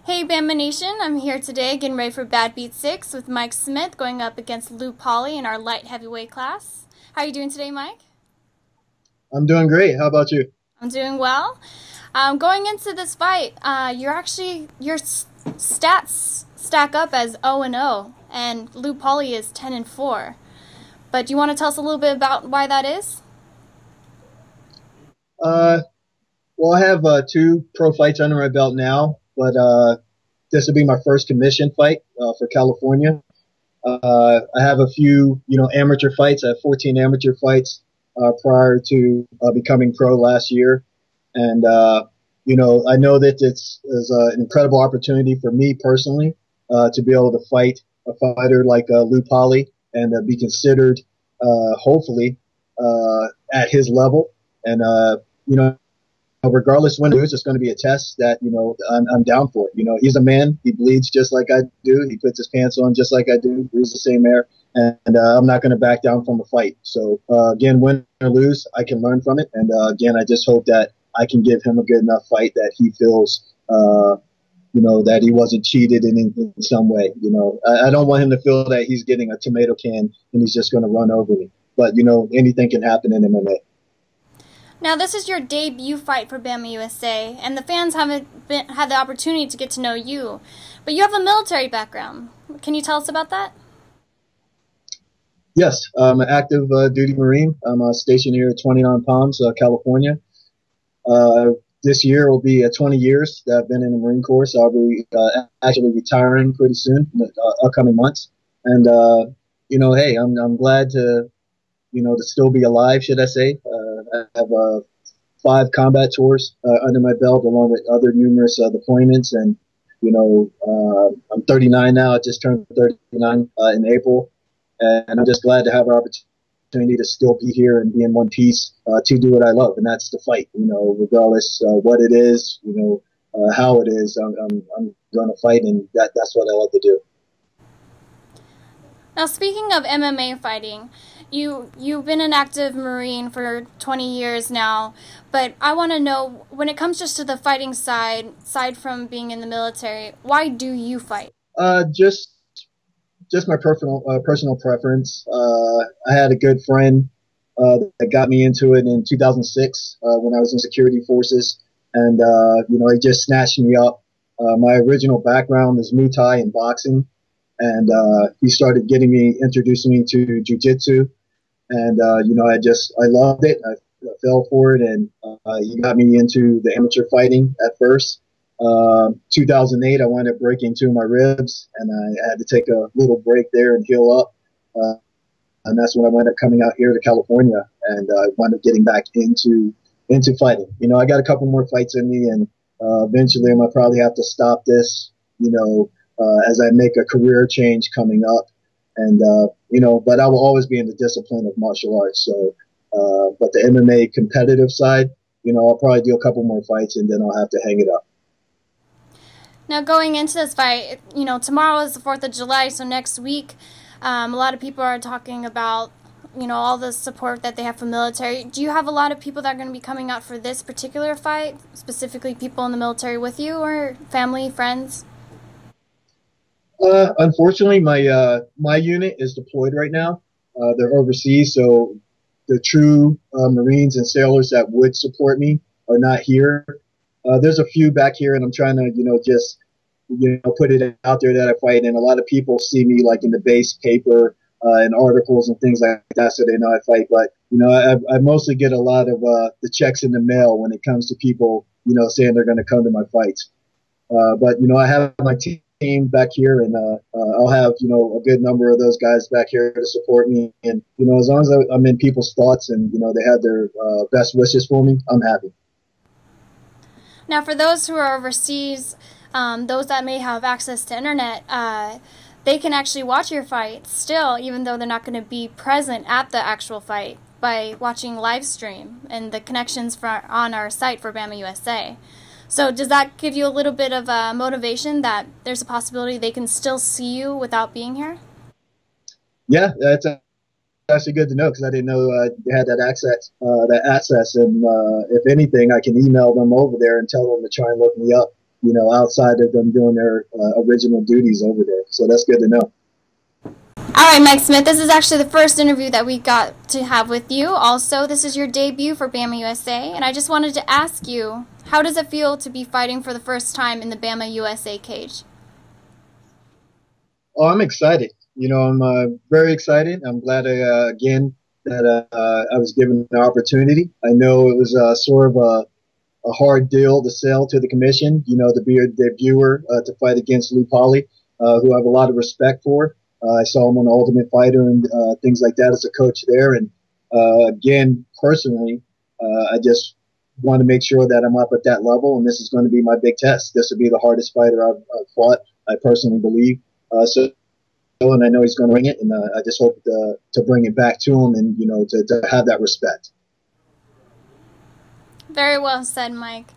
Hey Bamma Nation, I'm here today getting ready for Badbeat 6 with Mike Smith going up against Lew Polley in our light heavyweight class. How are you doing today, Mike? I'm doing great. How about you? I'm doing well. Going into this fight, your stats stack up as 0-0 and Lew Polley is 10-4. But do you want to tell us a little bit about why that is? Uh, well, I have two pro fights under my belt now, but this will be my first commission fight for California. I have a few, amateur fights. I have 14 amateur fights prior to becoming pro last year, and I know that it's an incredible opportunity for me personally to be able to fight a fighter like Lew Polley and be considered, hopefully, at his level. And you know, regardless when it is, it's going to be a test that I'm down for it. He's a man. He bleeds just like I do. He puts his pants on just like I do. Breathes the same air, and I'm not going to back down from a fight. So again, win or lose, I can learn from it. And again, I just hope that I can give him a good enough fight that he feels. That he wasn't cheated in some way. I don't want him to feel that he's getting a tomato can and he's just going to run over me. But, anything can happen in MMA. Now, this is your debut fight for Bamma USA, and the fans haven't had the opportunity to get to know you. But you have a military background. Can you tell us about that? Yes, I'm an active duty Marine. I'm stationed here at 29 Palms, California. This year will be 20 years that I've been in the Marine Corps, so I'll be actually retiring pretty soon in the upcoming months. And, hey, I'm glad to still be alive, should I say. I have 5 combat tours under my belt, along with other numerous deployments. And, I'm 39 now. I just turned 39 in April. And I'm just glad to have an opportunity to still be here and be in one piece to do what I love, and that's to fight. Regardless what it is, how it is, I'm going to fight, and that's what I love to do. Now, speaking of MMA fighting, you've been an active Marine for 20 years now, but I want to know, when it comes just to the fighting side, aside from being in the military, why do you fight? Just my personal preference. I had a good friend that got me into it in 2006 when I was in security forces, and he just snatched me up. My original background is Muay Thai and boxing, and he started introducing me to jiu-jitsu, and I loved it. I fell for it, and he got me into the amateur fighting at first. 2008, I wound up breaking 2 of my ribs, and I had to take a little break there and heal up. And that's when I wound up coming out here to California, and I wound up getting back into fighting. I got a couple more fights in me, and eventually I'm gonna probably have to stop this. As I make a career change coming up, and but I will always be in the discipline of martial arts. So, but the MMA competitive side, I'll probably do a couple more fights, and then I'll have to hang it up. Now, going into this fight, tomorrow is the 4th of July, so next week, a lot of people are talking about, all the support that they have from military. Do you have a lot of people that are going to be coming out for this particular fight, specifically people in the military with you, or family, friends? Unfortunately, my unit is deployed right now. They're overseas, so the true Marines and sailors that would support me are not here. There's a few back here, and I'm trying to, just, put it out there that I fight. And a lot of people see me like in the base paper and articles and things like that, so they know I fight. But, I mostly get a lot of the checks in the mail when it comes to people, saying they're going to come to my fights. But, I have my team back here, and I'll have, a good number of those guys back here to support me. And, as long as I'm in people's thoughts and, they have their best wishes for me, I'm happy. Now, for those who are overseas, those that may have access to internet, they can actually watch your fight still, even though they're not going to be present at the actual fight, by watching live stream and the connections on our site for Bamma USA. So does that give you a little bit of motivation that there's a possibility they can still see you without being here? Yeah, that's actually good to know, because I didn't know they had that access. And if anything, I can email them over there and tell them to try and look me up. outside of them doing their original duties over there. So that's good to know. All right, Mike Smith, this is actually the first interview that we got to have with you. Also, this is your debut for Bamma USA, and I just wanted to ask you, how does it feel to be fighting for the first time in the Bamma USA cage? Oh, I'm excited. I'm very excited. I'm glad, again, that I was given the opportunity. I know it was sort of a hard deal to sell to the commission, to be a debuter, to fight against Lew Polley, who I have a lot of respect for. I saw him on Ultimate Fighter and things like that as a coach there. And again, personally, I just want to make sure that I'm up at that level, and this is going to be my big test. This will be the hardest fighter I've fought, I personally believe. And I know he's going to bring it, and I just hope to bring it back to him and, to have that respect. Very well said, Mike.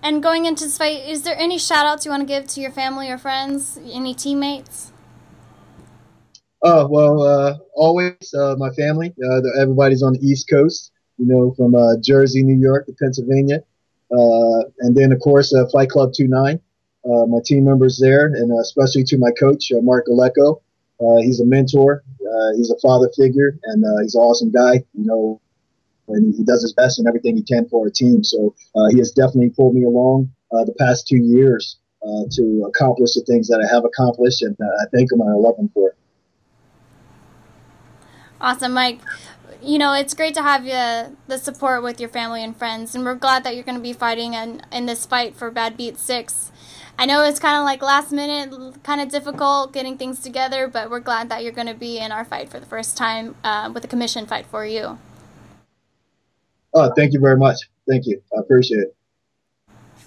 And going into this fight, is there any shout-outs you want to give to your family or friends, any teammates? Always my family. Everybody's on the East Coast, from Jersey, New York to Pennsylvania. And then, of course, Fight Club 29, my team members there, and especially to my coach, Mark Aleko. He's a mentor. He's a father figure, and he's an awesome guy, and he does his best in everything he can for our team. So he has definitely pulled me along the past 2 years to accomplish the things that I have accomplished, and I thank him and I love him for it. Awesome, Mike. It's great to have the support with your family and friends, and we're glad that you're going to be fighting in this fight for Badbeat 6. I know it's kind of like last minute, kind of difficult getting things together, but we're glad that you're going to be in our fight for the first time with a commission fight for you. Oh, thank you very much. Thank you. I appreciate it.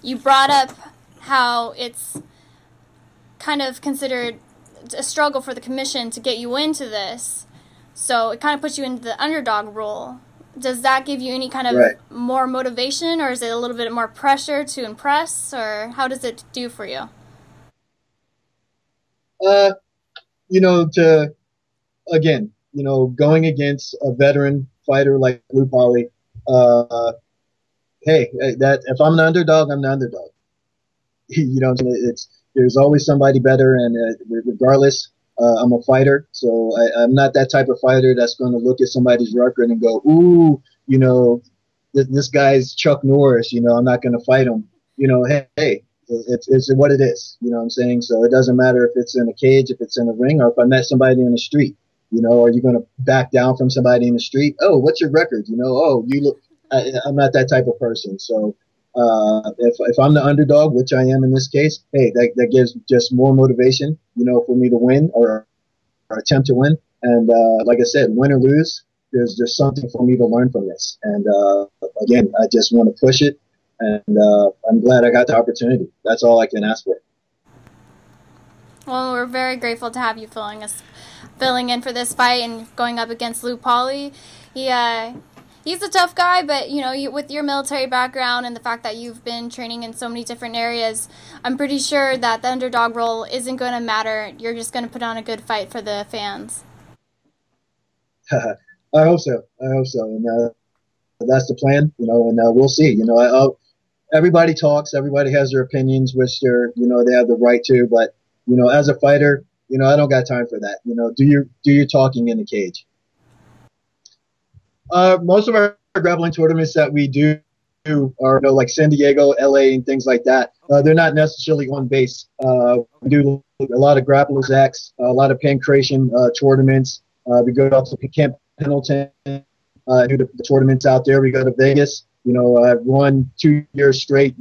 You brought up how it's kind of considered a struggle for the commission to get you into this. So it kind of puts you into the underdog role. Does that give you any kind of more motivation, or is it a little bit more pressure to impress, or how does it do for you? Going against a veteran fighter like Lew Polley, that if I'm the underdog, I'm the underdog. There's always somebody better, and regardless, I'm a fighter, so I'm not that type of fighter that's going to look at somebody's record and go, ooh, this guy's Chuck Norris, I'm not going to fight him. Hey, it's what it is, you know what I'm saying? So it doesn't matter if it's in a cage, if it's in a ring, or if I met somebody in the street, are you going to back down from somebody in the street? Oh, what's your record? Oh, you look, I'm not that type of person. So if I'm the underdog, which I am in this case, hey, that gives just more motivation, for me to win or attempt to win. And like I said, win or lose, there's something for me to learn from this. And again, I just want to push it, and I'm glad I got the opportunity. That's all I can ask for. Well, we're very grateful to have you filling in for this fight and going up against Lew Polley. He's a tough guy, but, with your military background and the fact that you've been training in so many different areas, I'm pretty sure that the underdog role isn't going to matter. You're just going to put on a good fight for the fans. I hope so. And that's the plan, and we'll see. Everybody talks. Everybody has their opinions, which they have the right to. But, as a fighter, I don't got time for that. Do your talking in the cage. Most of our grappling tournaments that we do are, like San Diego, LA, and things like that. They're not necessarily on base. We do a lot of Grapplers X, a lot of pancration tournaments. We go up to Camp Pendleton, do the tournaments out there. We go to Vegas. I've won 2 years straight,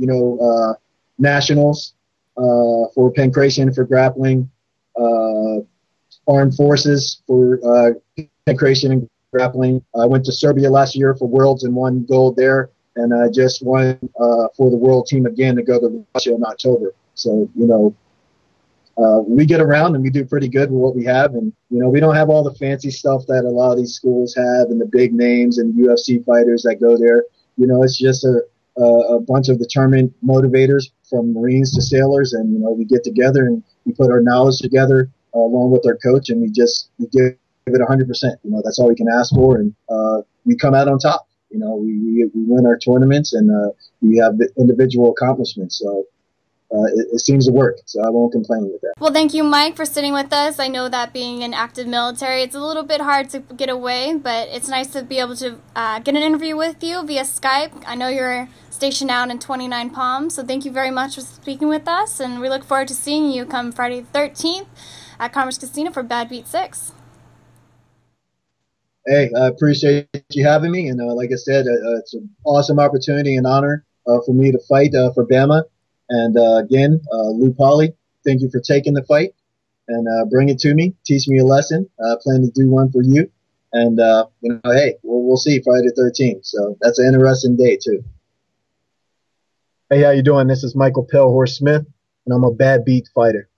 nationals for pancration, for grappling, armed forces for pancration and grappling. I went to Serbia last year for Worlds and won gold there, and I just won for the world team again to go to Russia in October. So, we get around and we do pretty good with what we have, and we don't have all the fancy stuff that a lot of these schools have and the big names and UFC fighters that go there. It's just a bunch of determined motivators from Marines to sailors, and we get together and we put our knowledge together along with our coach, and we give it 100%. That's all we can ask for, and we come out on top. We win our tournaments, and we have the individual accomplishments. So it seems to work, so I won't complain with that. Well, thank you, Mike, for sitting with us. I know that being an active military, it's a little bit hard to get away, but it's nice to be able to get an interview with you via Skype. I know you're stationed out in 29 Palms, so thank you very much for speaking with us, and we look forward to seeing you come Friday the 13th at Commerce Casino for Badbeat 6. Hey, I appreciate you having me, and like I said, it's an awesome opportunity and honor for me to fight for Bamma. And again, Lew Polley, thank you for taking the fight and bring it to me, teach me a lesson. I plan to do one for you, and hey, we'll see Friday the 13th. So that's an interesting day too. Hey, how you doing? This is Michael Pellhorse Smith, and I'm a Badbeat fighter.